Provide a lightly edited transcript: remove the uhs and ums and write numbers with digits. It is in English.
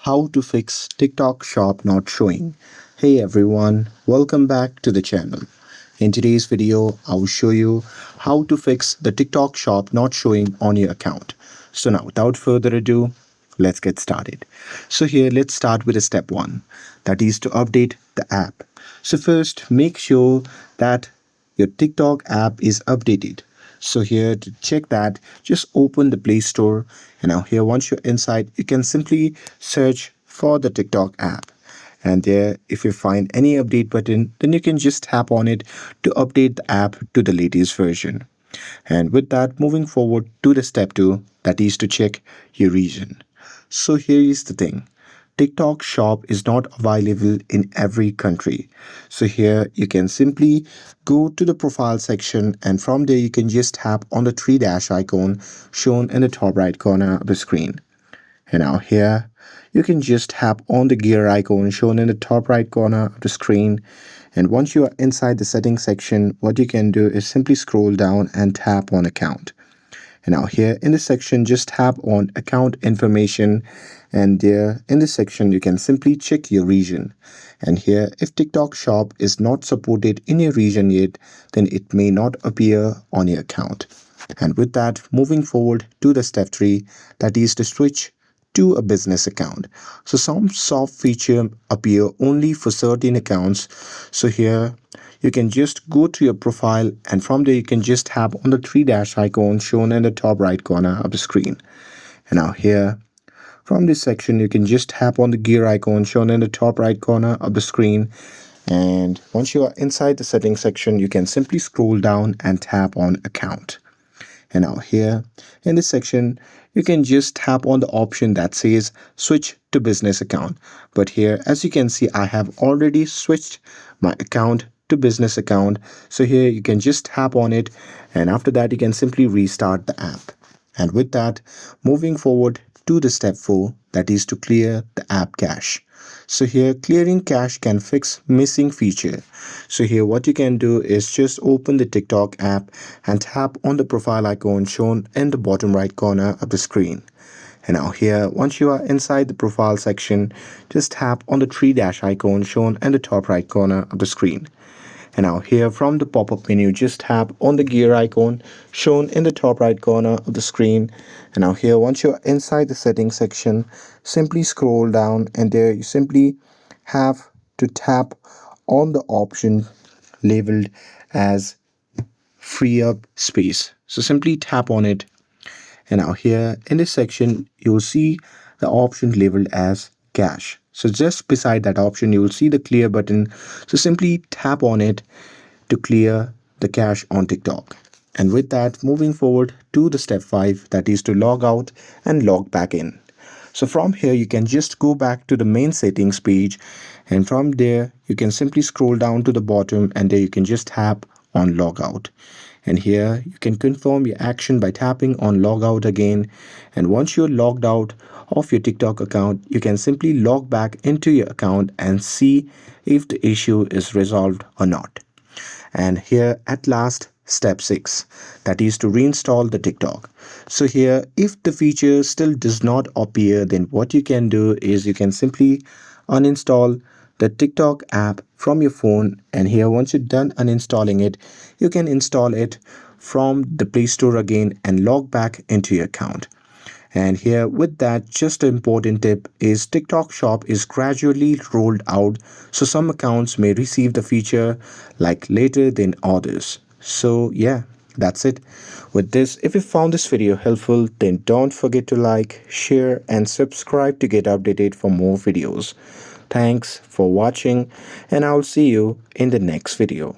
How to fix TikTok shop not showing. Hey everyone, welcome back to the channel. In today's video, I'll show you how to fix the TikTok shop not showing on your account. So now without further ado, let's get started. So here let's start with a step 1, that is to update the app. So first make sure that your TikTok app is updated. So here to check that, just open the Play Store, and now here once you're inside, you can simply search for the TikTok app. And there, if you find any update button, then you can just tap on it to update the app to the latest version. And with that, moving forward to the step 2, that is to check your region. So here is the thing. TikTok shop is not available in every country. So here you can simply go to the profile section, and from there you can just tap on the three dash icon shown in the top right corner of the screen. And now here you can just tap on the gear icon shown in the top right corner of the screen. And once you are inside the settings section, what you can do is simply scroll down and tap on account. And now here in this section, just tap on account information, and there in this section you can simply check your region. And here if TikTok shop is not supported in your region yet, then it may not appear on your account. And with that, moving forward to the step 3, that is to switch to a business account. So some soft feature appear only for certain accounts. So here you can just go to your profile, and from there you can just tap on the three dash icon shown in the top right corner of the screen. And now here from this section you can just tap on the gear icon shown in the top right corner of the screen. And once you are inside the settings section, you can simply scroll down and tap on account. And now here in this section, you can just tap on the option that says switch to business account. But here, as you can see, I have already switched my account to business account. So here you can just tap on it, and after that you can simply restart the app. And with that, moving forward to the step 4, that is to clear the app cache. So here clearing cache can fix missing feature. So here what you can do is just open the TikTok app and tap on the profile icon shown in the bottom right corner of the screen. And now here, once you are inside the profile section, just tap on the three dash icon shown in the top right corner of the screen. And now here from the pop-up menu, just tap on the gear icon shown in the top right corner of the screen. And now here, once you're inside the settings section, simply scroll down, and there you simply have to tap on the option labeled as free up space. So simply tap on it. And now here in this section, you'll see the option labeled as cache. So just beside that option, you will see the clear button. So simply tap on it to clear the cache on TikTok. And with that, moving forward to the step 5, that is to log out and log back in. So from here, you can just go back to the main settings page, and from there, you can simply scroll down to the bottom, and there you can just tap on log out. And here you can confirm your action by tapping on log out again. And once you're logged out of your TikTok account, you can simply log back into your account and see if the issue is resolved or not. And here at last, step 6, that is to reinstall the TikTok. So here, if the feature still does not appear, then what you can do is you can simply uninstall the TikTok app from your phone. And here, once you're done uninstalling it, you can install it from the Play Store again and log back into your account. And here with that, just an important tip is TikTok shop is gradually rolled out, so some accounts may receive the feature like later than others. So yeah, that's it. With this, if you found this video helpful, then don't forget to like, share and subscribe to get updated for more videos. Thanks for watching, and I'll see you in the next video.